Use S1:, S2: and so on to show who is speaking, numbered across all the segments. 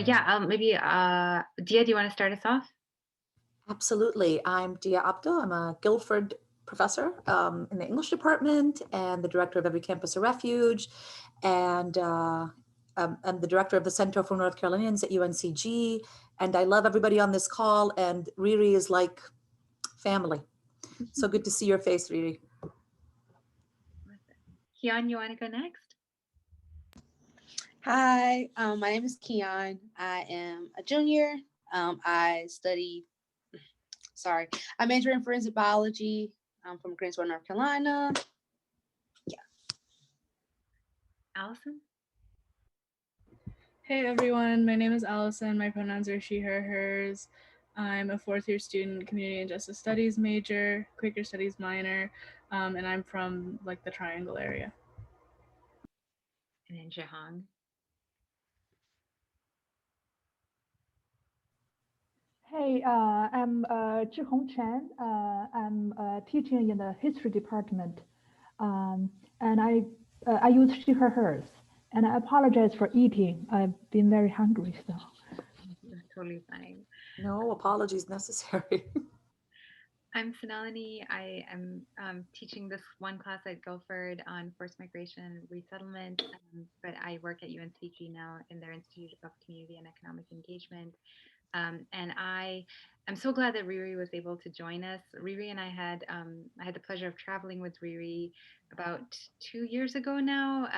S1: yeah, maybe Dia, do you want to start us off?
S2: Absolutely. I'm Dia Abdo. I'm a Guildford professor in the English department and the director of Every Campus a Refuge. And I'm the director of the Center for North Carolinians at UNCG. And I love everybody on this call. And Riri is like family. So good to see your face, Riri.
S1: Kian, you want to go next?
S3: Hi, my name is Keon. I am a junior. I study, sorry, I major in forensic biology. I'm from Greensboro, North Carolina.
S1: Allison?
S4: Hey everyone, my name is Allison. My pronouns are she, her, hers. I'm a fourth year student, community and justice studies major, Quaker studies minor, and I'm from like the Triangle area.
S1: And then Jahang.
S5: Hey, I'm Zhihong Chen. I'm teaching in the history department, and I use she, her, hers. And I apologize for eating. I've been very hungry, so.
S1: That's totally fine.
S2: No apologies necessary.
S1: I'm Sonalini. I am teaching this one class at Guildford on forced migration and resettlement, but I work at UNCG now in their Institute of Community and Economic Engagement. And I'm so glad that Riri was able to join us. Riri and I had the pleasure of traveling with Riri about 2 years ago now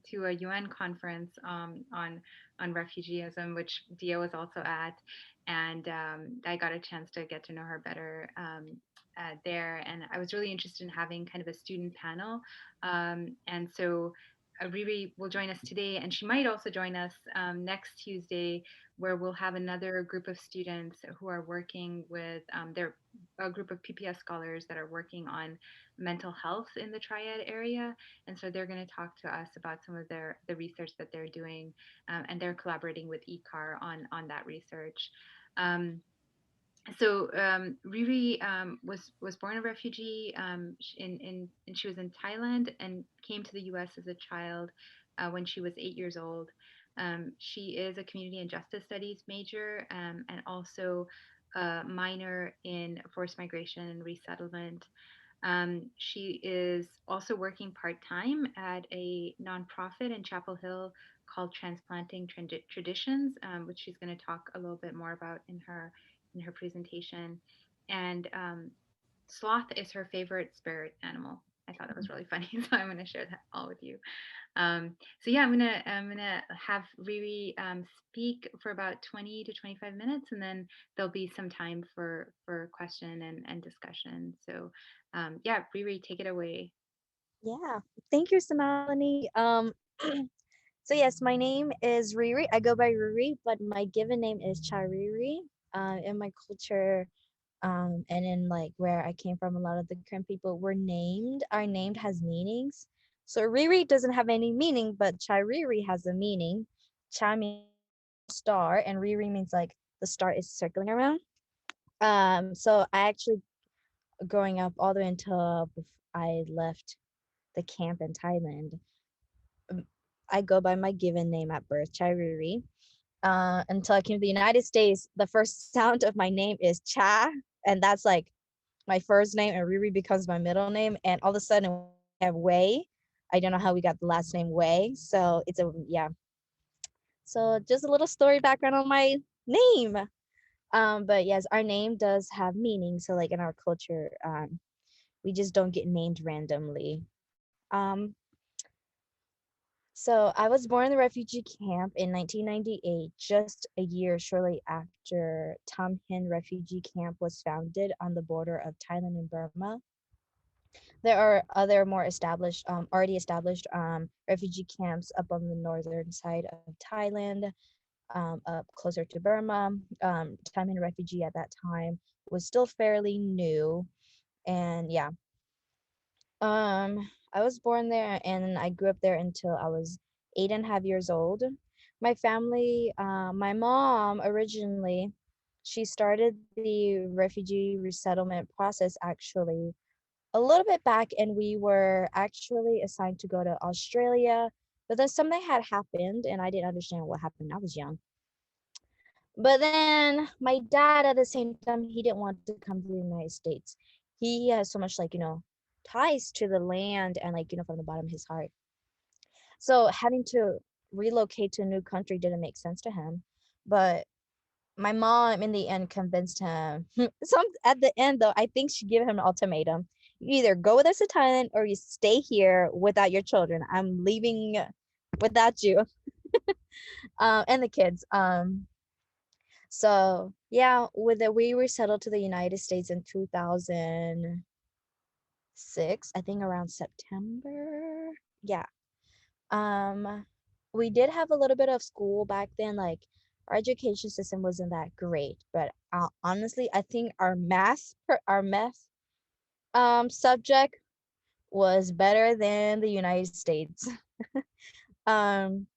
S1: to a UN conference on refugeeism, which Dia was also at, and I got a chance to get to know her better there. And I was really interested in having kind of a student panel, and so. Riri will join us today, and she might also join us next Tuesday, where we'll have another group of students who are working with they're a group of PPS scholars that are working on mental health in the Triad area, and so they're going to talk to us about some of the research that they're doing, and they're collaborating with ECAR on that research. Um, Riri was born a refugee and she was in Thailand and came to the U.S. as a child when she was 8 years old. She is a community and justice studies major and also a minor in forced migration and resettlement. She is also working part time at a nonprofit in Chapel Hill called Transplanting Traditions, which she's going to talk a little bit more about in her presentation. And sloth is her favorite spirit animal. I thought that was really funny, so I'm going to share that all with you. So yeah, I'm gonna have Riri speak for about 20 to 25 minutes, and then there'll be some time for question and discussion. So yeah, Riri, take it away.
S6: Yeah, thank you, Sonali. So yes, my name is Riri. I go by Riri, but my given name is Chariri. In my culture, and in like where I came from, a lot of the Karen people were named. Our named has meanings. So Riri doesn't have any meaning, but Chariri has a meaning. Cha means star, and Riri means like the star is circling around. So I actually growing up all the way until I left the camp in Thailand. I go by my given name at birth, Chairiri. Until I came to the United States, the first sound of my name is Cha, and that's like my first name, and Riri becomes my middle name. And all of a sudden, I have Wei. I don't know how we got the last name Wei, so it's a yeah. So just a little story background on my name. But yes, our name does have meaning. So like in our culture, we just don't get named randomly. Um, So I was born in the refugee camp in 1998, just a year shortly after Tam Hin Refugee Camp was founded on the border of Thailand and Burma. There are other more established, already established refugee camps up on the northern side of Thailand, up closer to Burma. Tam Hin Refugee at that time was still fairly new, and yeah, I was born there and I grew up there until I was 8.5 years old. My family, my mom originally, she started the refugee resettlement process actually a little bit back, and we were actually assigned to go to Australia. But then something had happened and I didn't understand what happened. I was young. But then my dad at the same time, he didn't want to come to the United States. He has so much like, ties to the land and like, from the bottom of his heart. So having to relocate to a new country didn't make sense to him. But my mom in the end convinced him. Some at the end though, I think she gave him an ultimatum. You either go with us to Thailand or you stay here without your children. I'm leaving without you. And the kids. So yeah, with the we were settled to the United States in 2006, I think around September. Yeah. Um, we did have a little bit of school back then. Like our education system wasn't that great, but honestly, I think our math subject was better than the United States. Um,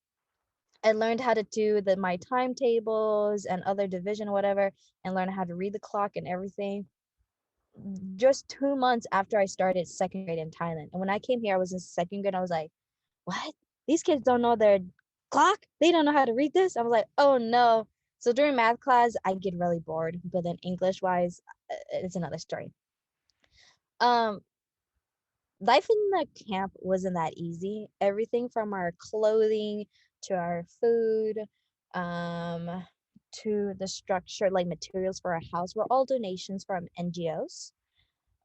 S6: I learned how to do my timetables and other division, whatever, and learn how to read the clock and everything. Just 2 months after I started second grade in Thailand, and when I came here, I was in second grade. I was like, what? These kids don't know their clock? They don't know how to read this? I was like, oh no. So during math class, I get really bored, but then English wise, it's another story. Um, Life in the camp wasn't that easy. Everything from our clothing to our food, um, to the structure, like materials for our house, were all donations from NGOs.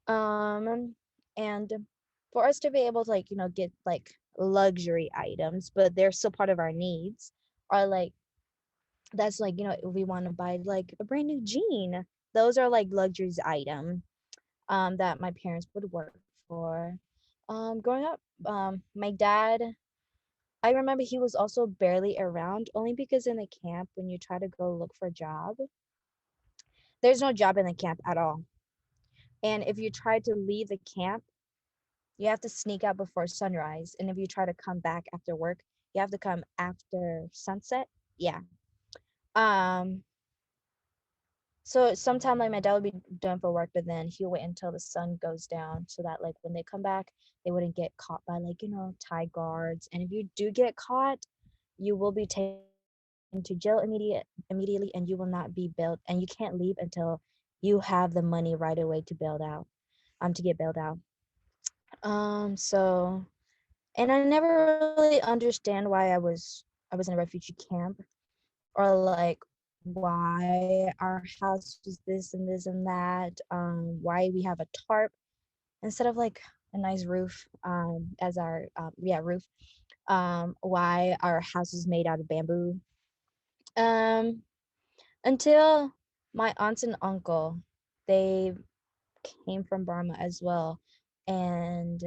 S6: Um, and for us to be able to like, get like luxury items, but they're still part of our needs, or like that's like, if we want to buy like a brand new jean, those are like luxuries item that my parents would work for. Growing up, my dad, I remember he was also barely around only because in the camp, when you try to go look for a job, there's no job in the camp at all. And if you try to leave the camp, you have to sneak out before sunrise. And if you try to come back after work, you have to come after sunset. Yeah. Um, so sometime like my dad would be done for work, but then he'll wait until the sun goes down so that like when they come back, they wouldn't get caught by like, Thai guards. And if you do get caught, you will be taken to jail immediately, and you will not be bailed, and you can't leave until you have the money right away to bail out, to get bailed out. So and I never really understand why I was in a refugee camp, or like why our house was this and this and that, why we have a tarp instead of like a nice roof, as our roof, why our house is made out of bamboo, um until my aunts and uncle, they came from Burma as well, and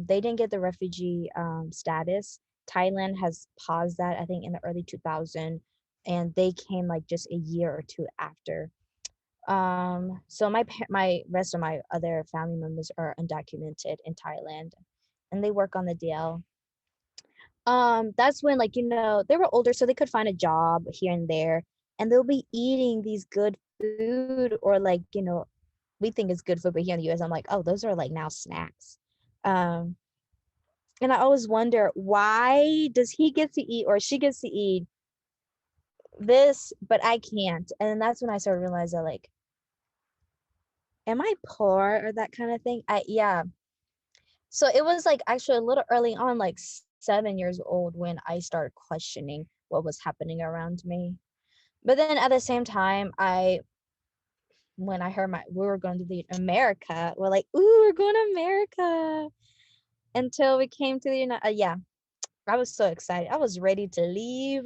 S6: they didn't get the refugee status. Thailand has paused that, I think, in the early 2000, and they came like just a year or two after. So my rest of my other family members are undocumented in Thailand, and they work on the DL. That's when, like, they were older, so they could find a job here and there, and they'll be eating these good food, or like, we think it's good food, but here in the US, I'm like, oh, those are like now snacks. Um, and I always wonder, why does he get to eat or she gets to eat this, but I can't? And then that's when I started to realize that, like, am I poor or that kind of thing? Yeah. So it was like actually a little early on, like 7 years old, when I started questioning what was happening around me. But then at the same time, when I heard we were going to the America, we're like, ooh, we're going to America. Until we came to the yeah, I was so excited. I was ready to leave.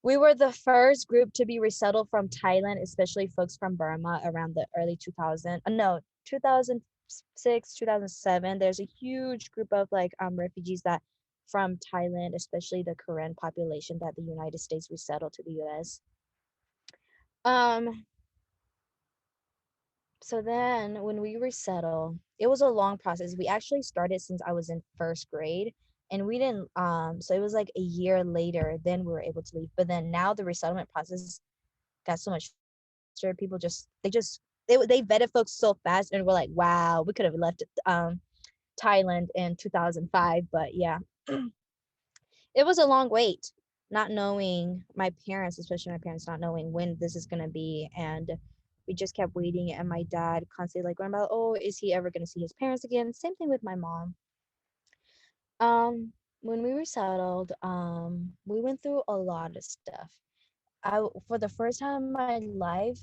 S6: We were the first group to be resettled from Thailand, especially folks from Burma around the early 2000. No, 2006, 2007. There's a huge group of like refugees that from Thailand, especially the Korean population, that the United States resettled to the US. Um, So then when we resettle, it was a long process. We actually started since I was in first grade, and we didn't so it was like a year later then we were able to leave. But then now the resettlement process got so much faster. People they vetted folks so fast, and we're like, wow, we could have left Thailand in 2005, but yeah. It was a long wait. not knowing, my parents, especially my parents, not knowing when this is gonna be, and we just kept waiting. And my dad constantly like going about, oh, is he ever gonna see his parents again? Same thing with my mom. Um, when we were settled, we went through a lot of stuff. For the first time in my life,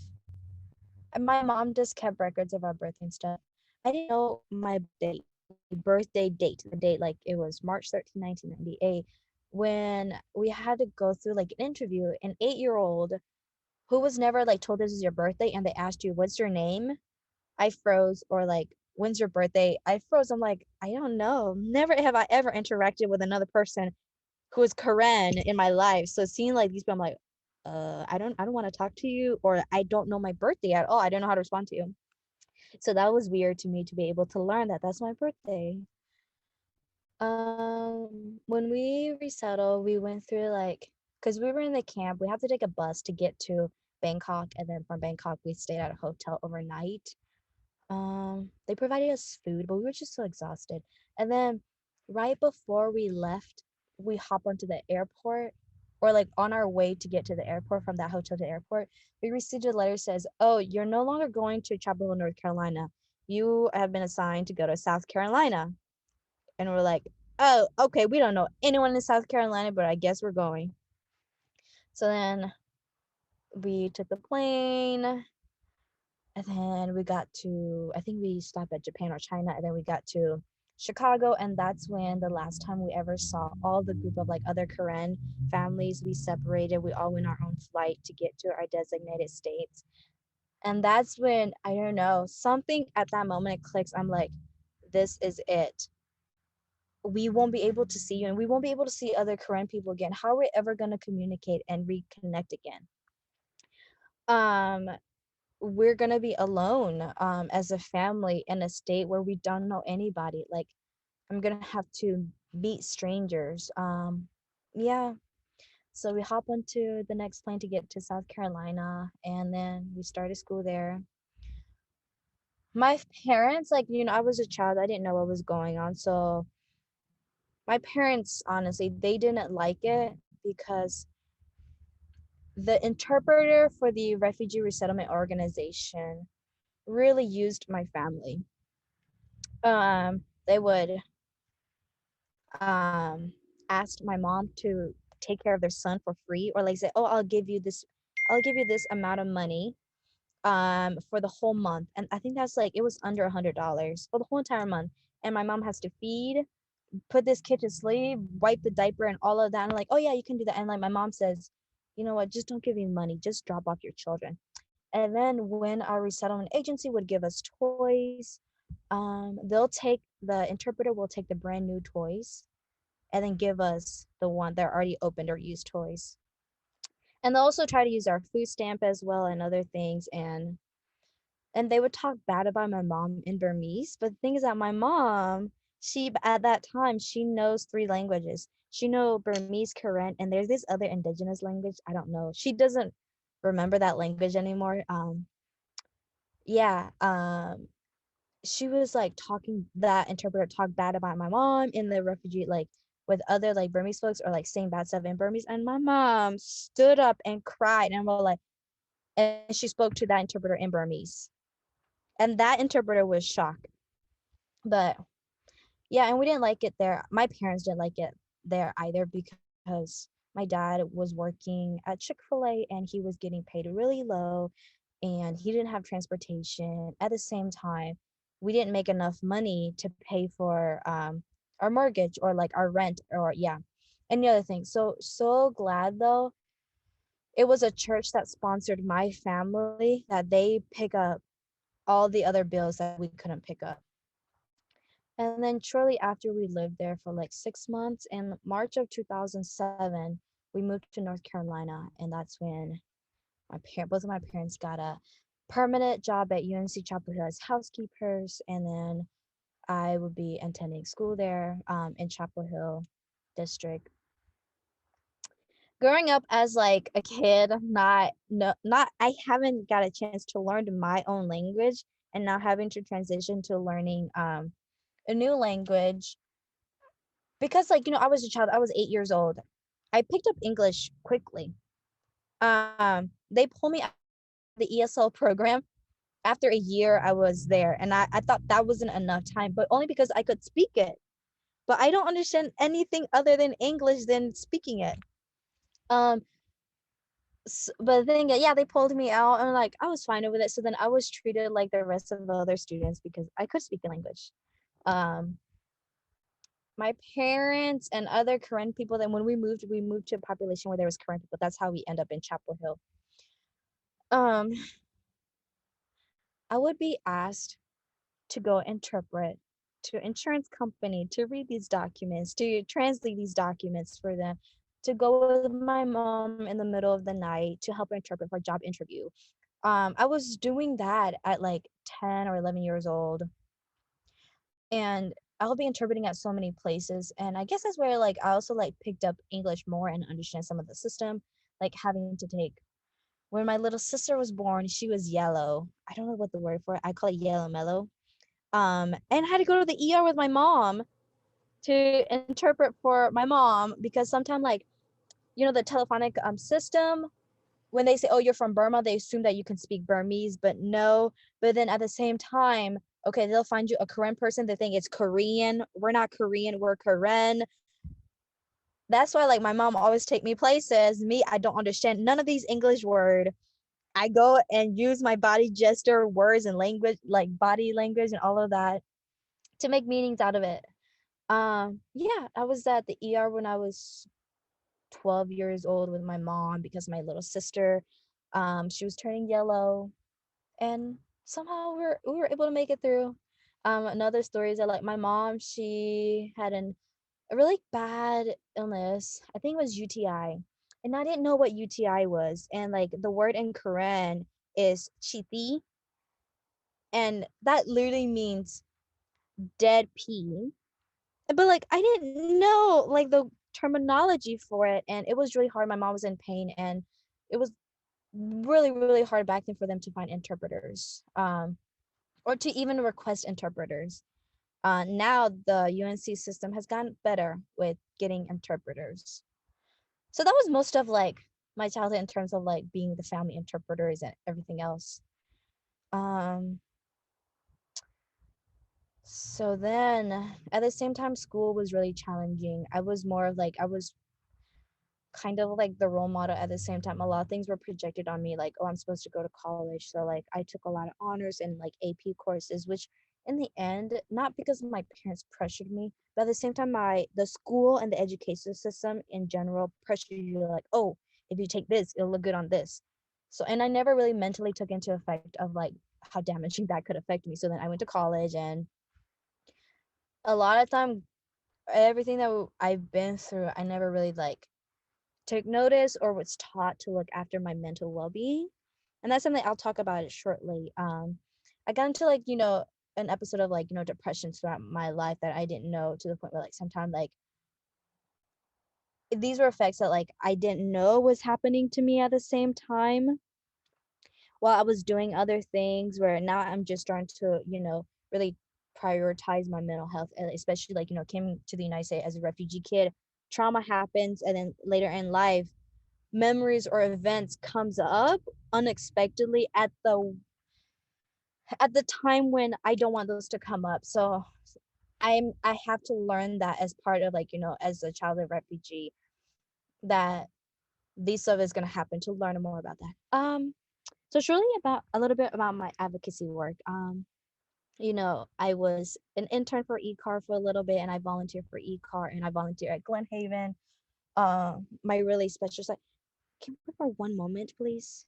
S6: my mom just kept records of our birthday and stuff. I didn't know my birthday date, the date, like it was March 13th, 1998, when we had to go through like an interview. An 8-year-old who was never like told this is your birthday, and they asked you, what's your name? I froze. Or like, when's your birthday? I froze. I'm like, I don't know. Never have I ever interacted with another person who is Korean in my life. So seeing like these people, I'm like, I don't want to talk to you, or I don't know my birthday at all. I don't know how to respond to you. So that was weird to me to be able to learn that that's my birthday. When we resettled, we went through like, because we were in the camp, we had to take a bus to get to Bangkok, and then from Bangkok we stayed at a hotel overnight. They provided us food, but we were just so exhausted. And then right before we left, we hop onto the airport, or like on our way to get to the airport from that hotel to the airport, we received a letter says, "Oh, you're no longer going to Chapel Hill, North Carolina. You have been assigned to go to South Carolina." And we're like, "Oh, okay, we don't know anyone in South Carolina, but I guess we're going." So then we took the plane, and then we got to, I think we stopped at Japan or China, and then we got to Chicago. And that's when the last time we ever saw all the group of like other Korean families. We separated, we all went our own flight to get to our designated states. And that's when, I don't know, something at that moment it clicks. I'm like, this is it. We won't be able to see you, and we won't be able to see other Korean people again. How are we ever going to communicate and reconnect again? um we're gonna be alone, as a family in a state where we don't know anybody. Like, I'm gonna have to meet strangers. Yeah. So we hop onto the next plane to get to South Carolina, and then we started school there. My parents, like, I was a child, I didn't know what was going on. So my parents, honestly, they didn't like it because the interpreter for the Refugee Resettlement Organization really used my family. They would ask my mom to take care of their son for free, or like say, oh, I'll give you this amount of money for the whole month. And I think that's like, it was under $100 for the whole entire month. And my mom has to feed, put this kid to sleep, wipe the diaper, and all of that. And I'm like, oh yeah, you can do that. And like my mom says, you know what, just don't give me money, just drop off your children. And then when our resettlement agency would give us toys, the interpreter will take the brand new toys and then give us the one that are already opened or used toys. And they'll also try to use our food stamp as well and other things. And they would talk bad about my mom in Burmese. But the thing is that my mom, she at that time, she knows 3 languages. She know Burmese, Korean, and there's this other indigenous language. I don't know. She doesn't remember that language anymore. Yeah. She was like talking, that interpreter talked bad about my mom in the refugee, like with other like Burmese folks, or like saying bad stuff in Burmese. And my mom stood up and cried, and we're like, and she spoke to that interpreter in Burmese. And that interpreter was shocked. But yeah, and we didn't like it there. My parents didn't like it there either, because my dad was working at Chick-fil-A and he was getting paid really low, and he didn't have transportation. At the same time, we didn't make enough money to pay for our mortgage, or like our rent, or yeah, any other thing. So glad though, it was a church that sponsored my family, that they pick up all the other bills that we couldn't pick up. And then shortly after, we lived there for like 6 months. In March of 2007, we moved to North Carolina, and that's when both of my parents got a permanent job at UNC Chapel Hill as housekeepers, and then I would be attending school there, in Chapel Hill district. Growing up as like a kid, not no not I haven't got a chance to learn my own language, and now having to transition to learning a new language, because like I was a child, I was 8 years old. I picked up English quickly. They pulled me out of the ESL program after a year I was there, and I thought that wasn't enough time, but only because I could speak it. But I don't understand anything other than English than speaking it. Um, but the thing, yeah, they pulled me out, and like I was fine with it. So then I was treated like the rest of the other students because I could speak the language. Um, my parents and other Korean people. Then when we moved to a population where there was Korean people. That's how we end up in Chapel Hill. Um, I would be asked to go interpret to insurance company to read these documents, to translate these documents for them, to go with my mom in the middle of the night to help her interpret for a job interview. I was doing that at like 10 or 11 years old, and I'll be interpreting at so many places. And I guess that's where like I also like picked up English more and understand some of the system, like having to take when my little sister was born, she was yellow. I don't know what the word for it. I call it yellow mellow. And I had to go to the ER with my mom to interpret for my mom because sometimes like the telephonic system, when they say, oh, you're from Burma, they assume that you can speak Burmese, but no. But then at the same time, okay, they'll find you a Korean person, they think it's Korean. We're not Korean, we're Karen. That's why like my mom always take me places. Me, I don't understand none of these English word. I go and use my body gesture words and language, like body language and all of that to make meanings out of it. Yeah, I was at the ER when I was 12 years old with my mom because my little sister, she was turning yellow, and somehow we were able to make it through. Another story is that like my mom, she had a really bad illness. I think it was UTI. And I didn't know what UTI was. And like the word in Korean is chiti, and that literally means dead pea. But like I didn't know like the terminology for it, and it was really hard. My mom was in pain, and it was really hard back then for them to find interpreters, or to even request interpreters. Now the UNC system has gotten better with getting interpreters. So that was most of like my childhood in terms of like being the family interpreters and everything else. Um, so then at the same time, school was really challenging. I was more of like I was kind of like the role model at the same time. A lot of things were projected on me, like, oh, I'm supposed to go to college. So like I took a lot of honors and like AP courses, which in the end, not because my parents pressured me, but at the same time, the school and the education system in general pressure you like, oh, if you take this, it'll look good on this. So and I never really mentally took into effect of like how damaging that could affect me. So then I went to college, and a lot of time everything that I've been through, I never really like took notice or was taught to look after my mental well-being, and that's something I'll talk about it shortly. I got into like an episode of like depression throughout my life that I didn't know, to the point where like sometimes like these were effects that like I didn't know was happening to me at the same time while I was doing other things, where now I'm just starting to really prioritize my mental health, and especially like came to the United States as a refugee kid. Trauma happens, and then later in life memories or events comes up unexpectedly at the time when I don't want those to come up. So I have to learn that as part of like as a childhood refugee, that this stuff is going to happen, to learn more about that. So it's really about a little bit about my advocacy work. I was an intern for eCar for a little bit, and I volunteered for eCar, and I volunteered at Glen Haven. My really special site. Can we for one moment, please?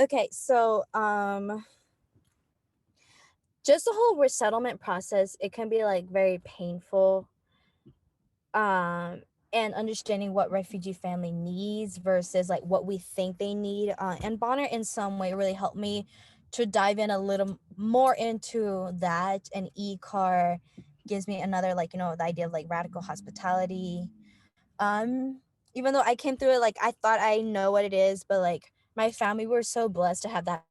S6: Okay, so just the whole resettlement process, it can be like very painful. Um and understanding what refugee family needs versus like what we think they need. And Bonner in some way really helped me to dive in a little more into that and e-car gives me another, like, the idea of like radical hospitality. Even though I came through it, like, I thought I know what it is, but like my family were so blessed to have that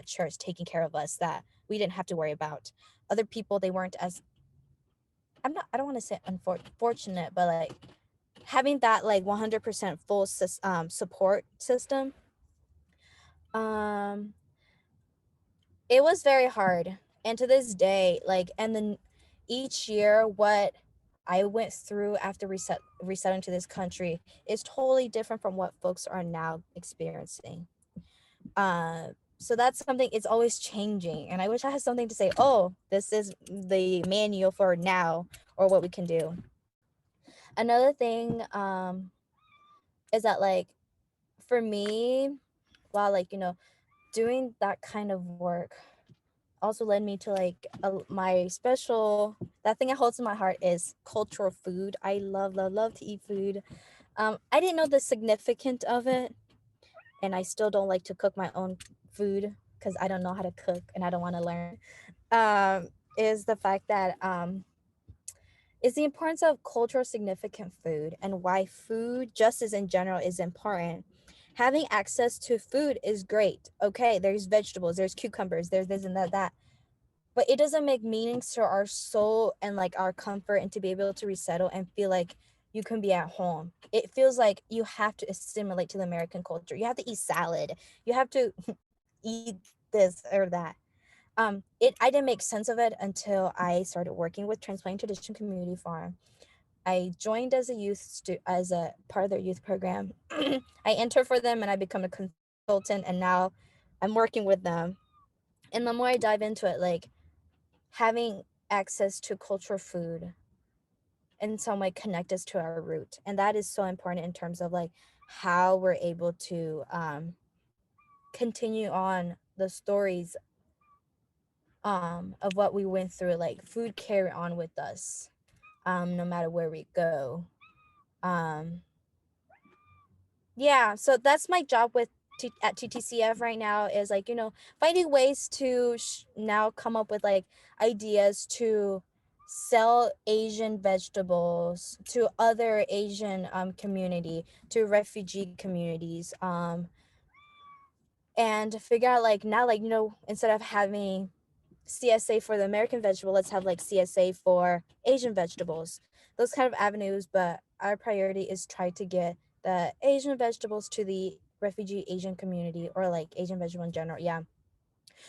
S6: church taking care of us that we didn't have to worry about other people. They weren't as, I don't want to say unfortunate, but like having that like 100% full support system, um it was very hard. And to this day, like, and then each year what I went through after resetting to this country is totally different from what folks are now experiencing. So that's something, it's always changing, and I wish I had something to say, oh, this is the manual for now, or what we can do. Another thing is that, like, for me, while, like, doing that kind of work also led me to like my special, that thing that holds in my heart is cultural food. I love to eat food. I didn't know the significance of it, and I still don't like to cook my own food because I don't know how to cook and I don't want to learn. Is the fact that is the importance of cultural significant food, and why food justice in general is important. Having access to food is great. Okay, there's vegetables, there's cucumbers, there's this and that, but it doesn't make meanings to our soul and like our comfort, and to be able to resettle and feel like you can be at home. It feels like you have to assimilate to the American culture. You have to eat salad. You have to eat this or that. I didn't make sense of it until I started working with Transplanting Tradition Community Farm. I joined as a as a part of their youth program. I enter for them and I become a consultant, and now I'm working with them. And the more I dive into it, like, having access to cultural food in some way connect us to our root, and that is so important in terms of like how we're able to continue on the stories of what we went through. Like, food carry on with us, no matter where we go. um yeah, so that's my job with at TTCF right now, is like, finding ways to now come up with like ideas to sell Asian vegetables to other Asian community, to refugee communities, and figure out like, now, like, instead of having CSA for the American vegetable, let's have like CSA for Asian vegetables, those kind of avenues. But our priority is try to get the Asian vegetables to the refugee Asian community, or like Asian vegetable in general. Yeah.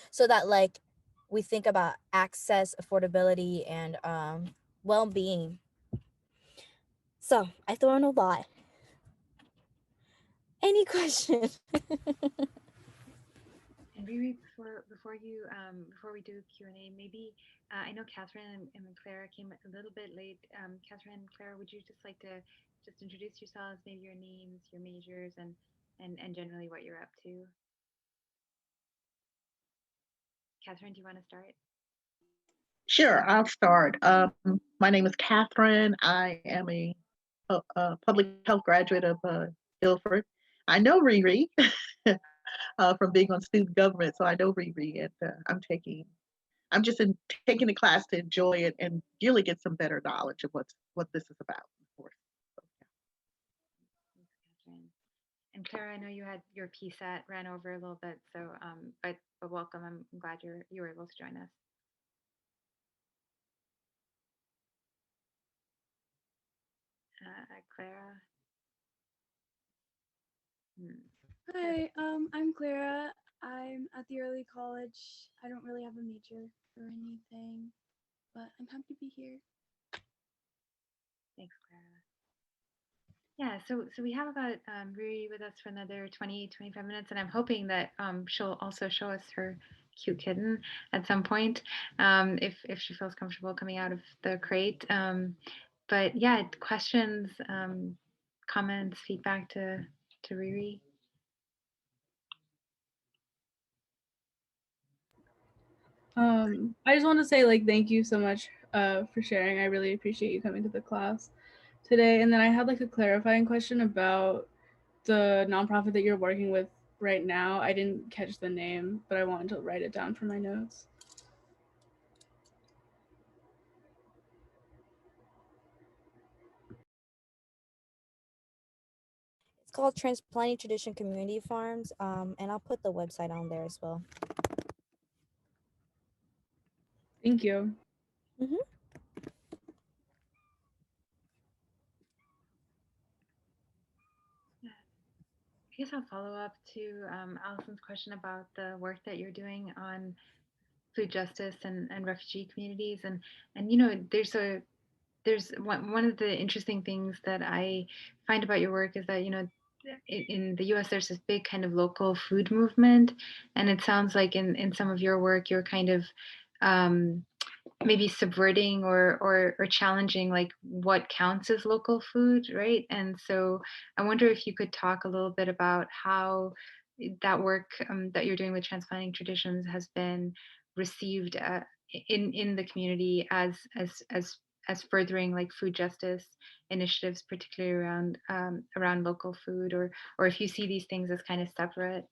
S6: So that like we think about access, affordability, and well-being. So I throw in a lot. Any question?
S1: And Riri, before we do Q&A, maybe I know Catherine and Clara came a little bit late. Catherine and Clara, would you just like to just introduce yourselves, maybe your names, your majors, and generally what you're up to? Catherine, do you want to start?
S7: Sure, I'll start. My name is Catherine. I am a public health graduate of Guilford. I know Riri from being on student government, so I know Riri, and I'm just taking the class to enjoy it and really get some better knowledge of what this is about, of course. So,
S1: Thanks, Catherine. And Clara, I know you had your PSAT ran over a little bit, so but welcome. I'm glad you were able to join us. Clara. Hmm.
S8: Hi, I'm Clara. I'm at the early college. I don't really have a major or anything, but I'm happy to be here.
S1: Thanks, Clara. Yeah, so we have about Riri with us for another 20-25 minutes, and I'm hoping that she'll also show us her cute kitten at some point, if she feels comfortable coming out of the crate. But yeah, questions, comments, feedback to Riri.
S4: I just want to say, like, thank you so much for sharing. I really appreciate you coming to the class today. And then I had like a clarifying question about the nonprofit that you're working with right now. I didn't catch the name, but I wanted to write it down for my notes.
S6: called Transplanting Tradition Community Farms, and I'll put the website on there as well.
S4: Thank you.
S6: Hmm.
S1: Yeah. I guess I'll follow up to Allison's question about the work that you're doing on food justice and refugee communities, and there's one of the interesting things that I find about your work is that in the US there's this big kind of local food movement, and it sounds like in some of your work you're kind of um, maybe subverting or challenging like what counts as local food, right? And so I wonder if you could talk a little bit about how that work that you're doing with transplanting traditions has been received in the community as furthering like food justice initiatives, particularly around local food, or if you see these things as kind of separate.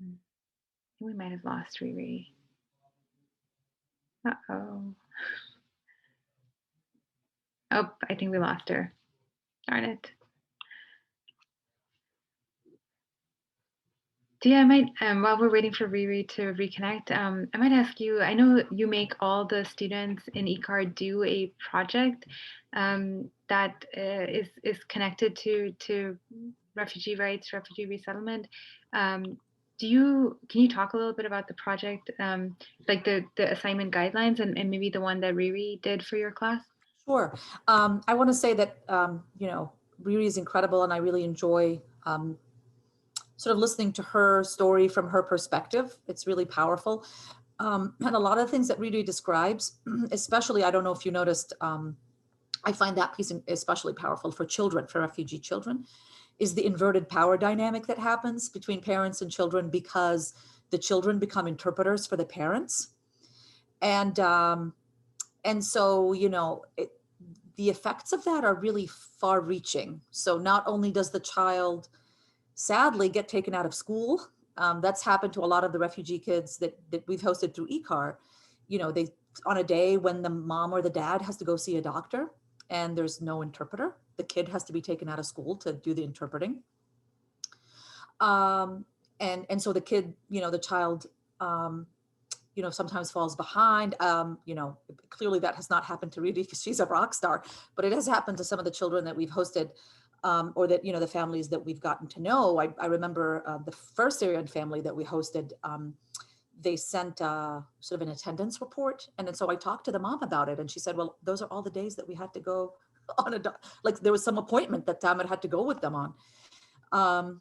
S1: Hmm. We might have lost Riri. Uh-oh. Oh, I think we lost her. Darn it. Dia, I might, while we're waiting for Riri to reconnect, I might ask you, I know you make all the students in eCard do a project that is connected to refugee rights, refugee resettlement. Can you talk a little bit about the project, like the assignment guidelines and maybe the one that Riri did for your class?
S2: Sure. I want to say that, Riri is incredible, and I really enjoy sort of listening to her story from her perspective. It's really powerful. And a lot of the things that Riri describes, especially, I don't know if you noticed, I find that piece especially powerful for children, for refugee children, is the inverted power dynamic that happens between parents and children because the children become interpreters for the parents. And so, the effects of that are really far reaching. So not only does the child sadly get taken out of school, that's happened to a lot of the refugee kids that we've hosted through eCar. They, on a day when the mom or the dad has to go see a doctor and there's no interpreter, the kid has to be taken out of school to do the interpreting. And so the kid, the child, sometimes falls behind. Clearly that has not happened to Riri because she's a rock star, but it has happened to some of the children that we've hosted, or that, the families that we've gotten to know. I remember the first Syrian family that we hosted, they sent sort of an attendance report. And then so I talked to the mom about it, and she said, well, those are all the days that we had to go on like there was some appointment that Tamar had to go with them on.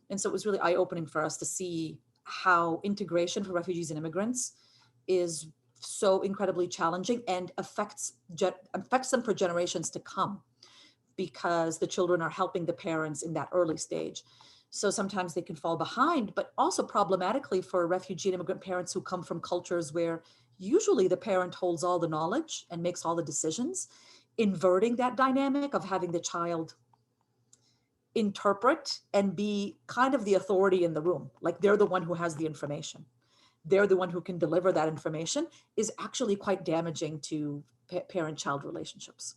S2: And so it was really eye-opening for us to see how integration for refugees and immigrants is so incredibly challenging and affects them for generations to come, because the children are helping the parents in that early stage. So sometimes they can fall behind, but also problematically for refugee and immigrant parents who come from cultures where usually the parent holds all the knowledge and makes all the decisions, inverting that dynamic of having the child interpret and be kind of the authority in the room. Like they're the one who has the information. They're the one who can deliver that information, is actually quite damaging to parent-child relationships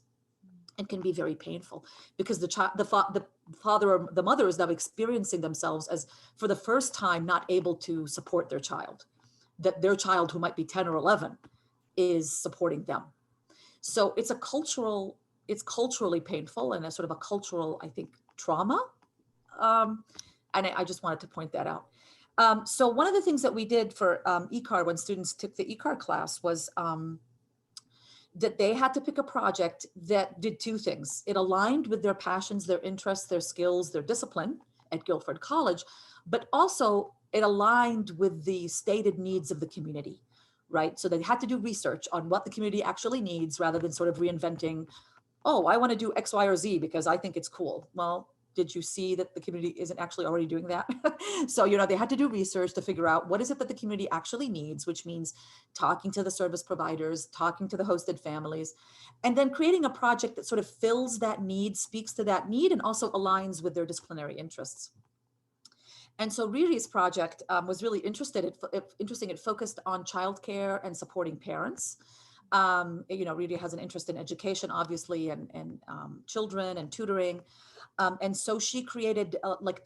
S2: and can be very painful, because the father or the mother is now experiencing themselves as, for the first time, not able to support their child, that their child, who might be 10 or 11, is supporting them. So it's culturally painful, and a sort of a cultural, I think, trauma. And I just wanted to point that out. So one of the things that we did for eCard when students took the eCard class was that they had to pick a project that did two things. It aligned with their passions, their interests, their skills, their discipline at Guilford College, but also it aligned with the stated needs of the community, right? So they had to do research on what the community actually needs, rather than sort of reinventing, oh, I want to do X, Y, or Z because I think it's cool. Well, did you see that the community isn't actually already doing that? So, they had to do research to figure out what is it that the community actually needs, which means talking to the service providers, talking to the hosted families, and then creating a project that sort of fills that need, speaks to that need, and also aligns with their disciplinary interests. And so Riri's project was really interesting. It focused on childcare and supporting parents. Riri has an interest in education, obviously, and children and tutoring. And so she created like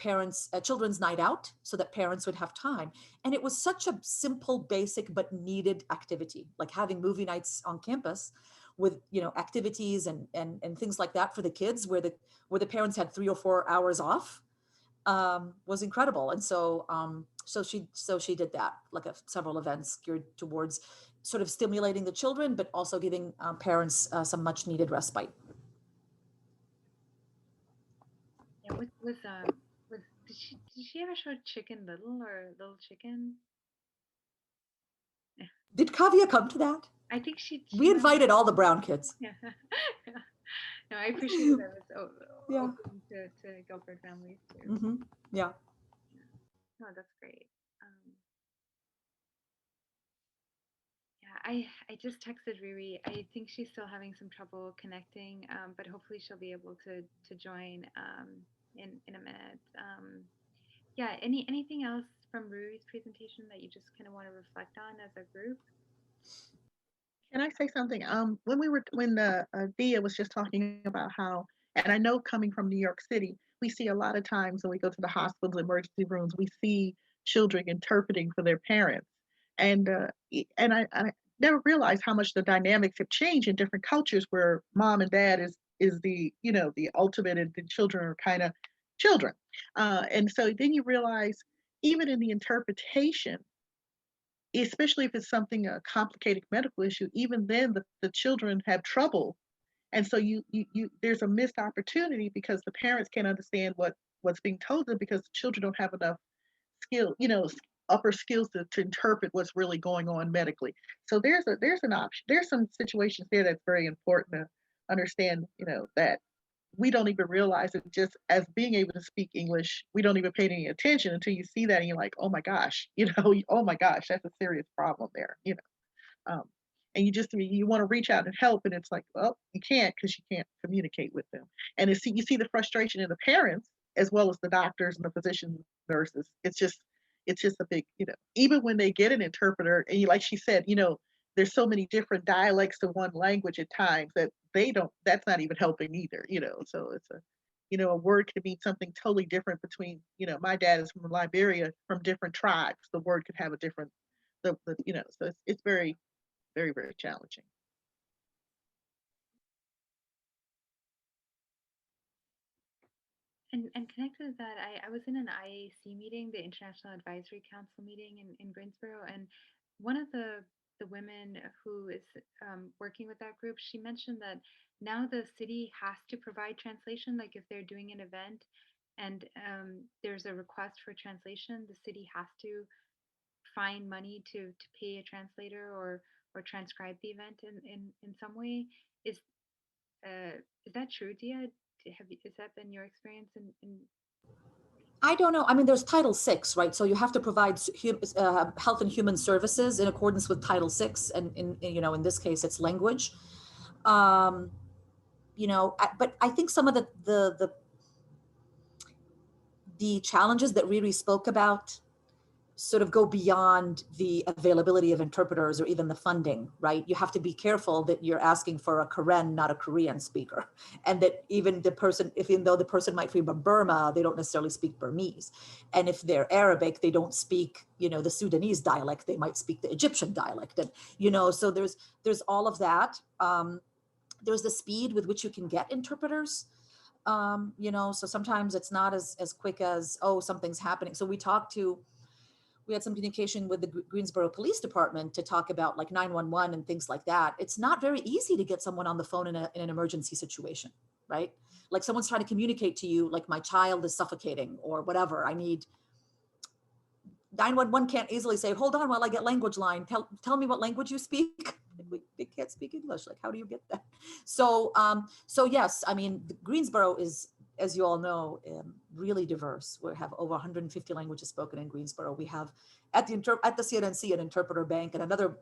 S2: children's night out so that parents would have time. And it was such a simple, basic, but needed activity, like having movie nights on campus with, activities and things like that for the kids where the parents had 3 or 4 hours off, was incredible. And so she did that, like several events geared towards sort of stimulating the children, but also giving parents some much needed respite.
S1: Yeah, did she ever show Chicken Little or Little Chicken?
S2: Did Kavya come to that?
S1: I think she
S2: We
S1: might have.
S2: invited all the brown kids.
S1: Yeah. No, I appreciate that it was
S2: Yeah.
S1: open to Guilford families too.
S2: Hmm. Yeah.
S1: No, that's great. Yeah, I just texted Riri. I think she's still having some trouble connecting, but hopefully she'll be able to join in a minute. Yeah, anything else from Ruri's presentation that you just kind of want to reflect on as a group?
S7: Can I say something? When Dia was just talking about how, and I know coming from New York City, we see a lot of times when we go to the hospitals, emergency rooms, we see children interpreting for their parents, and I never realized how much the dynamics have changed in different cultures where mom and dad is the ultimate, and the children are kind of children, and so then you realize even in the interpretation, especially if it's something a complicated medical issue, even then the children have trouble. And so you there's a missed opportunity because the parents can't understand what's being told them because the children don't have enough skill, upper skills to interpret what's really going on medically. So there's an option. There's some situations there that's very important to understand, that we don't even realize it just as being able to speak English. We don't even pay any attention until you see that and you're like, oh my gosh, oh my gosh, that's a serious problem there. Um, and you want to reach out and help, and it's like, well, you can't because you can't communicate with them. And you see the frustration in the parents as well as the doctors and the physicians, nurses. It's just a big, even when they get an interpreter, and like she said, there's so many different dialects of one language at times that that's not even helping either. So it's a word could mean something totally different between, my dad is from Liberia, from different tribes. The word could have a different, so it's very, very, very challenging.
S1: And connected to that, I was in an IAC meeting, the International Advisory Council meeting in Greensboro, and one of the women who is working with that group, she mentioned that now the city has to provide translation. Like if they're doing an event and there's a request for translation, the city has to find money to pay a translator or transcribe the event in some way. Is is that true, Dia? Has that been your experience in
S2: I don't know. I mean, there's Title VI, right? So you have to provide health and human services in accordance with Title VI, and in this case, it's language. Um, but I think some of the challenges that Riri spoke about sort of go beyond the availability of interpreters or even the funding, right? You have to be careful that you're asking for a Karen, not a Korean speaker. And that even though the person might be from Burma, they don't necessarily speak Burmese. And if they're Arabic, they don't speak, the Sudanese dialect, they might speak the Egyptian dialect. And, so there's all of that. There's the speed with which you can get interpreters. So sometimes it's not as quick as, oh, something's happening. So we had some communication with the Greensboro Police Department to talk about like 911 and things like that. It's not very easy to get someone on the phone in an emergency situation, right? Like someone's trying to communicate to you, like my child is suffocating or whatever. I need 911 can't easily say, hold on while I get language line. Tell me what language you speak. They can't speak English. Like, how do you get that? So yes, I mean, Greensboro is, as you all know, really diverse. We have over 150 languages spoken in Greensboro. We have at the CNNC an interpreter bank and another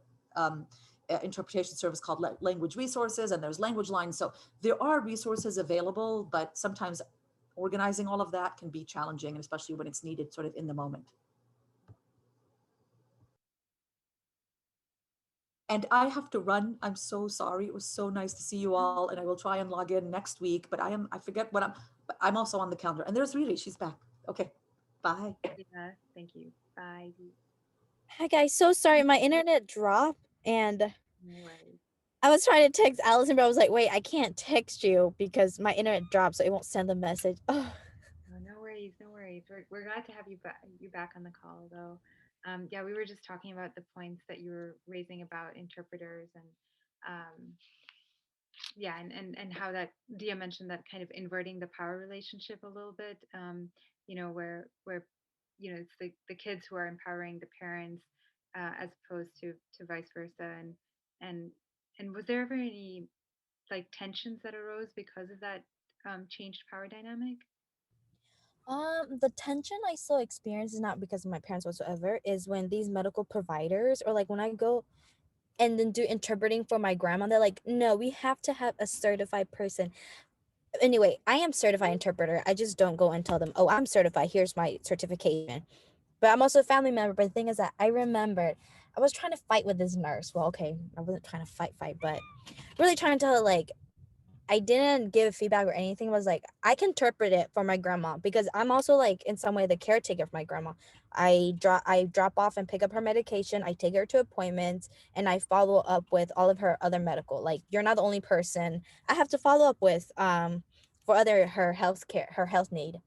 S2: interpretation service called Language Resources, and there's language lines. So there are resources available, but sometimes organizing all of that can be challenging, and especially when it's needed sort of in the moment. And I have to run. I'm so sorry. It was so nice to see you all, and I will try and log in next week. But I forget what but I'm also on the calendar. And there's Riri. She's back. Okay. Bye.
S1: Yeah, thank you. Bye.
S6: Hi guys, so sorry, my internet dropped and
S1: No worries.
S6: I was trying to text Allison, but I was like, wait, I can't text you because my internet dropped, so it won't send the message. Oh,
S1: Oh, no worries, no worries. We're glad to have you back on the call though. Yeah, we were just talking about the points that you were raising about interpreters and um, yeah, and how that Dia mentioned that kind of inverting the power relationship a little bit. Where it's the kids who are empowering the parents as opposed to vice versa. And and was there ever any like tensions that arose because of that changed power dynamic?
S6: the tension I still experience is not because of my parents whatsoever. Is when these medical providers or like when I go and then do interpreting for my grandma, they're like, no, we have to have a certified person. Anyway, I am certified interpreter. I just don't go and tell them, oh, I'm certified. Here's my certification. But I'm also a family member. But the thing is that I remembered I was trying to fight with this nurse. Well, okay, I wasn't trying to fight, but really trying to tell her like I didn't give feedback or anything. It was like I can interpret it for my grandma because I'm also like in some way the caretaker for my grandma. I drop off and pick up her medication. I take her to appointments and I follow up with all of her other medical. Like you're not the only person I have to follow up with for other her health need.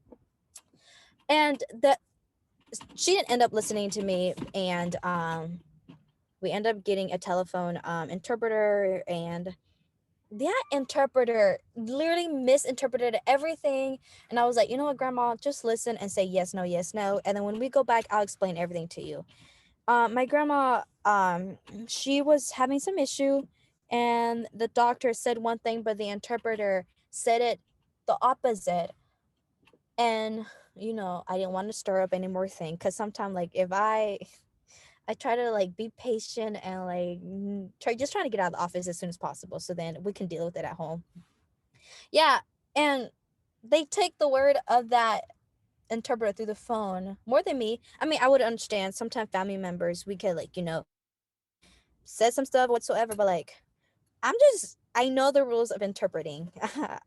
S6: And that she didn't end up listening to me and we end up getting a telephone interpreter, and that interpreter literally misinterpreted everything. And I was like, you know what, grandma, just listen and say yes, no, yes, no. And then when we go back, I'll explain everything to you. My grandma, she was having some issue, and the doctor said one thing, but the interpreter said it the opposite. And I didn't want to stir up any more thing because sometimes like if I try to like be patient and like trying to get out of the office as soon as possible so then we can deal with it at home. Yeah, and they take the word of that interpreter through the phone more than me. I mean, I would understand sometimes family members we could like, said some stuff whatsoever, but like I know the rules of interpreting.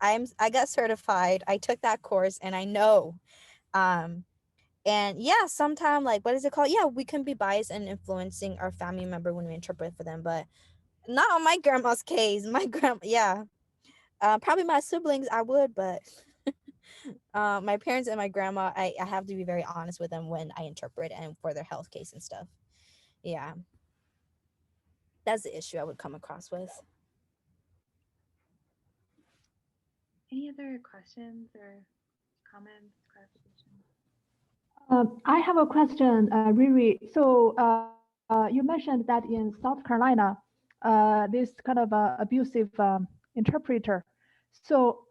S6: I got certified. I took that course and I know. Um and yeah, sometimes like what is it called? Yeah, we can be biased and influencing our family member when we interpret for them, but not on my grandma's case. My grandma, yeah. Probably my siblings I would, but my parents and my grandma, I have to be very honest with them when I interpret and for their health case and stuff. Yeah, that's the issue I would come across with.
S1: Any other questions or comments, clarifications?
S5: I have a question, Riri. So you mentioned that in South Carolina, this kind of abusive interpreter. So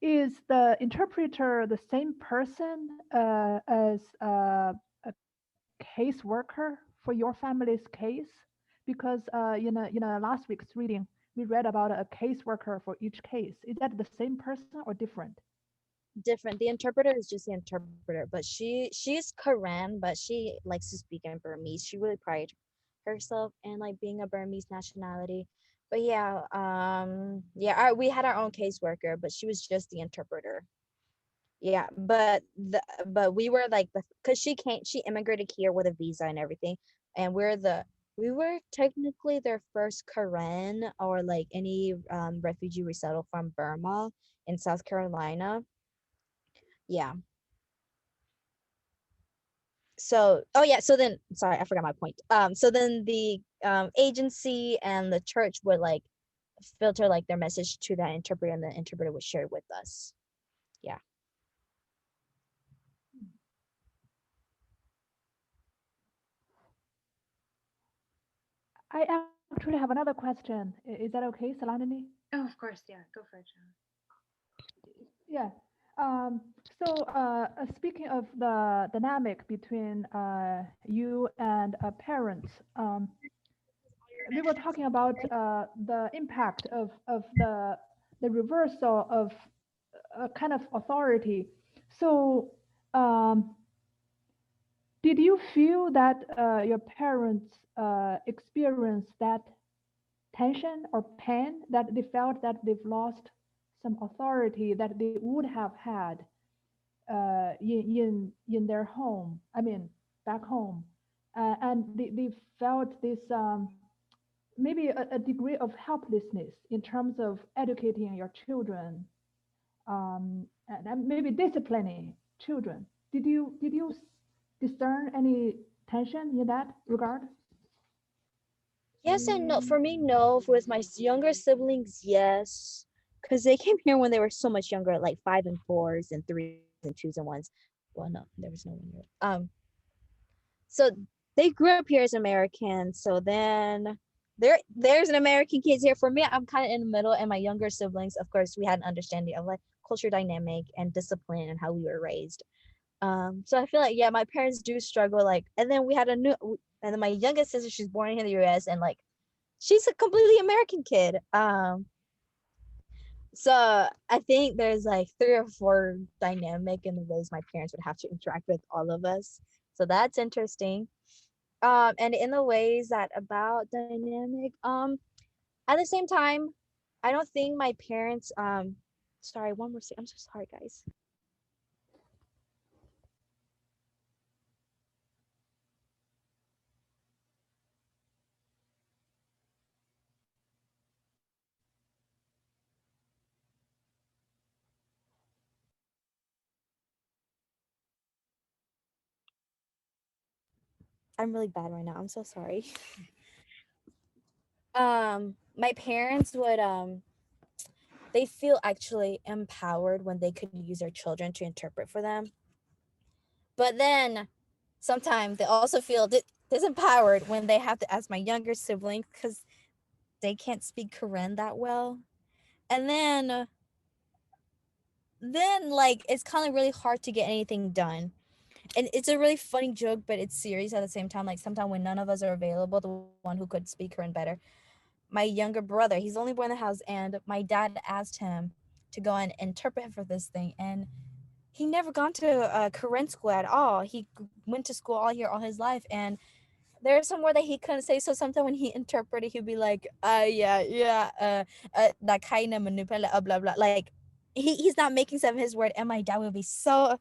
S5: is the interpreter the same person as a caseworker for your family's case? Because last week's reading, we read about a caseworker for each case. Is that the same person or different?
S6: Different. The interpreter is just the interpreter, but she's Korean, but she likes to speak in Burmese. She really prides herself in like being a Burmese nationality. But yeah, yeah, we had our own caseworker, but she was just the interpreter. Yeah, but we were like because she immigrated here with a visa and everything, and we were technically their first Korean or like any refugee resettled from Burma in South Carolina. Yeah. So oh yeah, so then sorry, I forgot my point. So then the agency and the church would like filter like their message to that interpreter, and the interpreter would share it with us. Yeah.
S5: I actually have another question. Is that okay, Salanini?
S1: Oh, of course, yeah. Go for it, John.
S5: Yeah. So speaking of the dynamic between you and parents, we were talking about the impact of the reversal of a kind of authority. So um, did you feel that your parents experienced that tension or pain, that they felt that they've lost some authority that they would have had in their home? I mean, back home, and they felt this maybe a degree of helplessness in terms of educating your children, and maybe disciplining children. Did you discern any tension in that regard?
S6: Yes and no. For me, no. With my younger siblings, yes, because they came here when they were so much younger, like 5 and 4s and 3s and 2s and 1s. Well, no, there was no 1 year. So they grew up here as Americans. So then there's an American kids here. For me, I'm kind of in the middle, and my younger siblings, of course, we had an understanding of like culture dynamic and discipline and how we were raised. So I feel like yeah, my parents do struggle. Like, and then we had and then my youngest sister, she's born here in the U.S. and like she's a completely American kid. So I think there's like 3 or 4 dynamic in the ways my parents would have to interact with all of us. So that's interesting. And in the ways that about dynamic, at the same time, I don't think my parents, sorry, one more second. I'm so sorry, guys. I'm really bad right now. I'm so sorry. My parents would they feel actually empowered when they could use their children to interpret for them. But then sometimes they also feel disempowered when they have to ask my younger siblings because they can't speak Korean that well. And then like it's kind of really hard to get anything done. And it's a really funny joke, but it's serious at the same time. Like sometimes when none of us are available, the one who could speak Korean better, my younger brother, he's the only boy in the house, and my dad asked him to go and interpret for this thing, and he never gone to Korean school at all. He went to school all here all his life, and there's some word that he couldn't say. So sometimes when he interpreted, he'd be like, that kind of manipulate, blah blah. Like he's not making some of his word, and my dad would be so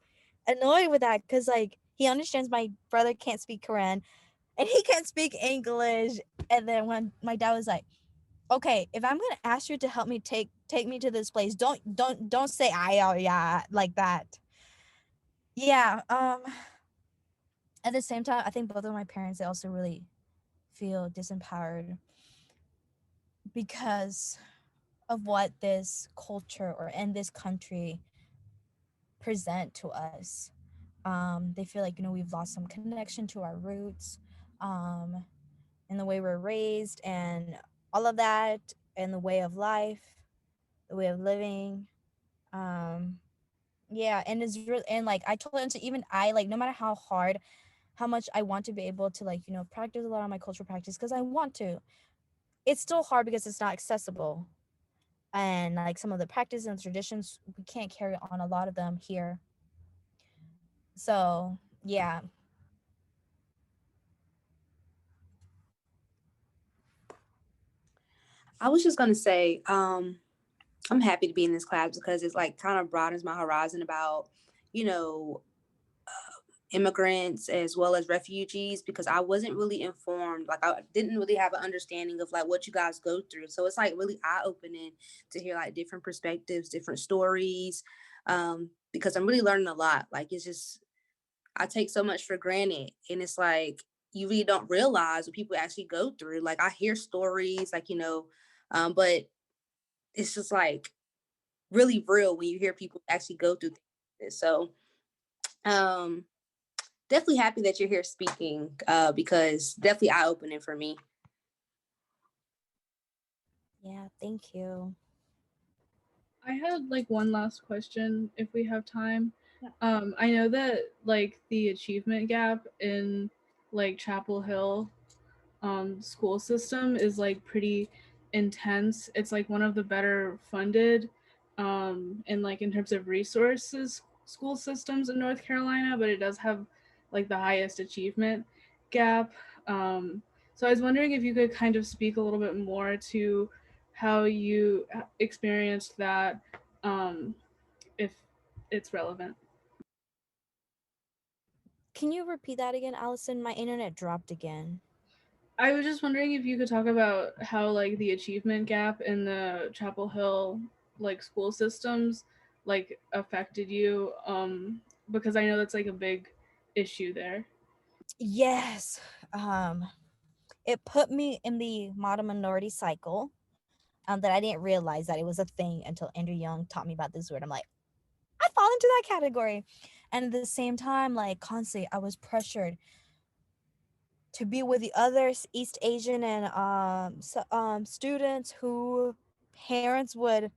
S6: annoyed with that because like he understands my brother can't speak Korean and he can't speak English. And then when my dad was like, okay, if I'm gonna ask you to help me take me to this place, don't say I yeah like that. Yeah. At the same time, I think both of my parents, they also really feel disempowered because of what this culture or in this country present to us. They feel like we've lost some connection to our roots, um, in the way we're raised and all of that, and the way of life, the way of living. Um, yeah, and it's really, and like I told them to, even I, like, no matter how hard, how much I want to be able to, like, practice a lot of my cultural practice because I want to, it's still hard because it's not accessible. And like some of the practices and traditions, we can't carry on a lot of them here. So yeah.
S3: I was just gonna say, I'm happy to be in this class because it's like kind of broadens my horizon about, you know, immigrants as well as refugees, because I wasn't really informed. Like I didn't really have an understanding of like what you guys go through. So it's like really eye opening to hear like different perspectives, different stories, because I'm really learning a lot. Like it's just, I take so much for granted, and it's like you really don't realize what people actually go through. Like I hear stories, like but it's just like really real when you hear people actually go through things. So um definitely happy that you're here speaking, because definitely eye opening for me.
S6: Yeah, thank you.
S4: I had like one last question if we have time.
S5: Yeah.
S4: I know that like the achievement gap in like Chapel Hill school system is like pretty intense. It's like one of the better funded and like in terms of resources school systems in North Carolina, but it does have like the highest achievement gap. So I was wondering if you could kind of speak a little bit more to how you experienced that, if it's relevant.
S6: Can you repeat that again, Allison? My internet dropped again.
S4: I was just wondering if you could talk about how like the achievement gap in the Chapel Hill like school systems like affected you, because I know that's like a big issue there.
S6: Yes. Um, it put me in the model minority cycle. That I didn't realize that it was a thing until Andrew Young taught me about this word. I'm like, I fall into that category. And at the same time, like constantly, I was pressured to be with the other East Asian and students who parents would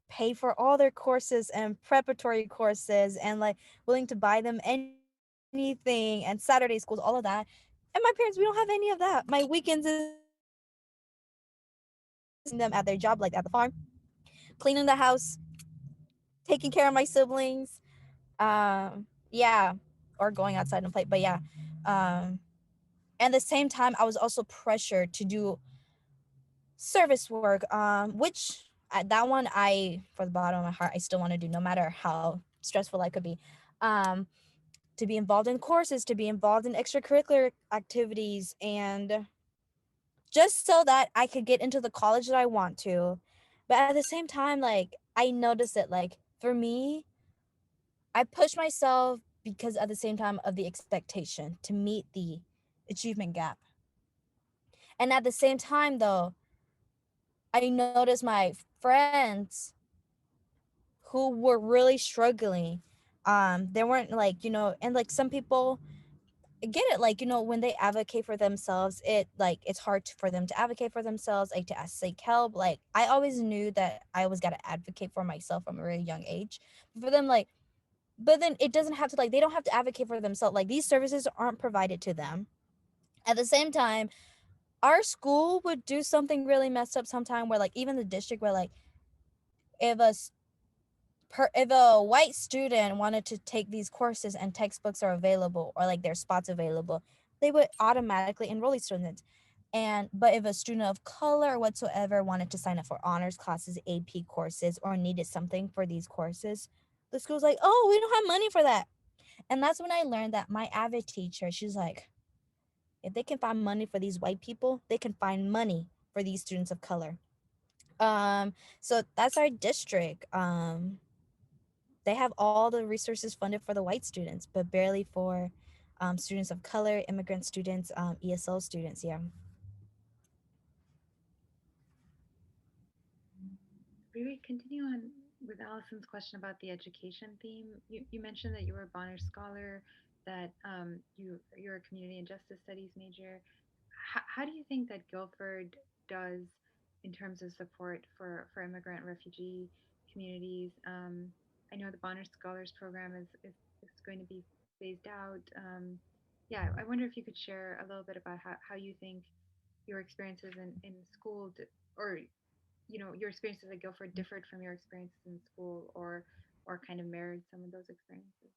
S6: pay for all their courses and preparatory courses and like willing to buy them anything and Saturday schools, all of that. And my parents, we don't have any of that. My weekends is spent them at their job, like at the farm, cleaning the house, taking care of my siblings. Yeah, or going outside and play. But yeah, um, and at the same time, I was also pressured to do service work, which at that one, I, for the bottom of my heart, I still want to do, no matter how stressful I could be. Um, to be involved in courses, to be involved in extracurricular activities, and just so that I could get into the college that I want to. But at the same time, like, I noticed it, like, for me, I push myself because at the same time of the expectation to meet the achievement gap. And at the same time, though, I noticed my friends who were really struggling. They weren't like, and like some people get it, like, when they advocate for themselves, it like it's hard for them to advocate for themselves, like to seek help. Like I always knew that I always got to advocate for myself from a really young age. For them, like, but then it doesn't have to, like, they don't have to advocate for themselves. Like these services aren't provided to them. At the same time, our school would do something really messed up sometime where like even the district where like if a if a white student wanted to take these courses and textbooks are available or like there's spots available, they would automatically enroll these students. And but if a student of color or whatsoever wanted to sign up for honors classes, AP courses, or needed something for these courses, the school's like, oh, we don't have money for that. And that's when I learned that my AVID teacher, she's like, if they can find money for these white people, they can find money for these students of color. So that's our district. They have all the resources funded for the white students, but barely for students of color, immigrant students, ESL students. Yeah.
S1: Maybe continue on with Allison's question about the education theme. You mentioned that you were a Bonner Scholar, that you're a community and justice studies major. How do you think that Guilford does in terms of support for immigrant refugee communities? I know the Bonner Scholars Program is going to be phased out. Yeah, I wonder if you could share a little bit about how you think your experiences in school or your experiences at Guilford differed from your experiences in school, or kind of mirrored some of those experiences.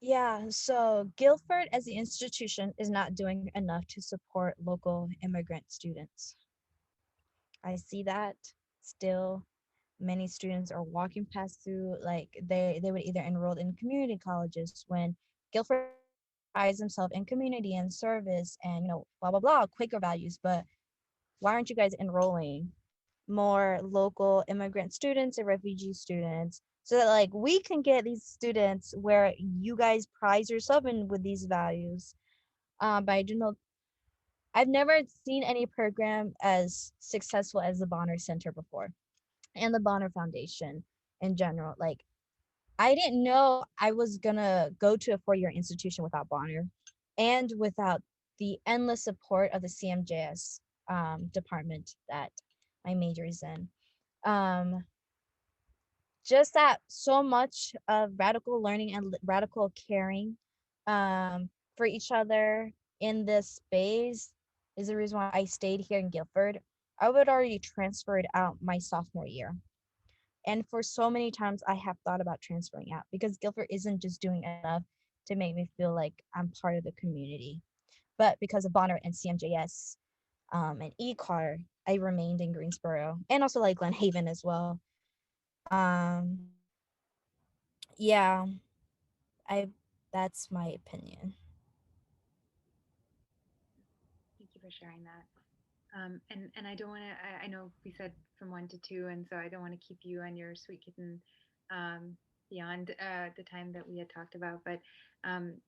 S6: Yeah, so Guilford as the institution is not doing enough to support local immigrant students. I see that still. Many students are walking past through, like they would either enroll in community colleges when Guilford prides himself in community and service and blah blah blah Quaker values. But why aren't you guys enrolling more local immigrant students and refugee students so that like we can get these students where you guys prize yourself in with these values? But I do know I've never seen any program as successful as the Bonner Center before, and the Bonner Foundation in general. Like I didn't know I was gonna go to a 4-year institution without Bonner and without the endless support of the CMJS department that my major is in. Um, just that so much of radical learning and radical caring for each other in this space is the reason why I stayed here in Guilford. I would already transferred out my sophomore year. And for so many times, I have thought about transferring out because Guilford isn't just doing enough to to make me feel like I'm part of the community. But because of Bonner and CMJS and ECAR, I remained in Greensboro and also like Glen Haven as well. Um, yeah, I that's my opinion.
S1: Thank you for sharing that. And I don't want to. I know we said from 1 to 2, and so I don't want to keep you and your sweet kitten um, beyond the time that we had talked about. But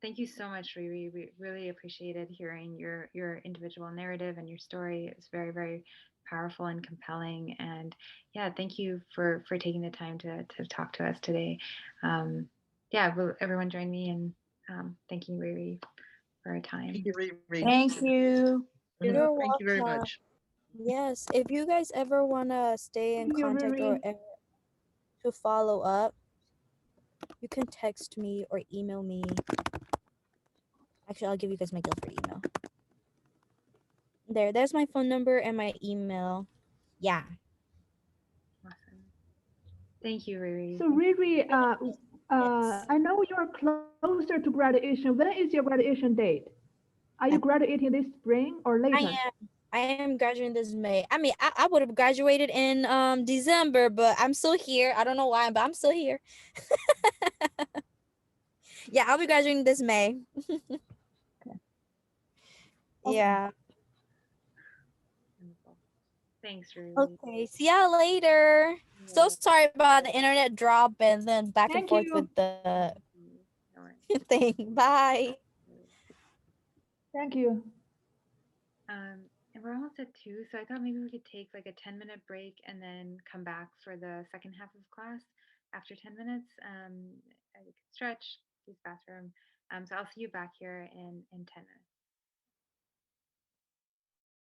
S1: thank you so much, Riri. We really appreciated hearing your individual narrative and your story. It was very very powerful and compelling. And yeah, thank you for taking the time to talk to us today. Yeah, will everyone join me in thanking Riri for her time?
S7: Thank you, Riri.
S2: Thank you.
S7: Mhm.
S6: You're
S7: Thank you very
S6: welcome.
S7: much.
S6: Yes, if you guys ever wanna stay in
S5: Thank you,
S6: contact or
S5: Riri.
S6: ever to follow up, you can text me or email me. Actually, I'll give you guys my Guildford email. There's my phone number and my email. Yeah.
S1: Awesome. Thank you, Riri.
S5: So Riri,
S6: Yes.
S5: I know you're closer to graduation. When is your graduation date? Are you
S6: I,
S5: graduating this spring or
S6: I
S5: later?
S6: am. I am graduating this May. I mean, I would have graduated in December, but I'm still here. I don't know why, but I'm still here. Yeah, I'll be graduating this May.
S5: Okay.
S6: Yeah.
S1: Wonderful. Thanks, Riri.
S6: Okay. See y'all later. So
S1: Yeah.
S6: sorry about the internet drop and then back and
S5: Thank
S6: forth with
S5: you.
S6: the
S1: No worries.
S6: thing. Bye.
S5: Thank you.
S1: And we're almost at 2, so I thought maybe we could take like a 10-minute break and then come back for the second half of class after 10 minutes. We could stretch, use the bathroom. So I'll see you back here in 10 minutes.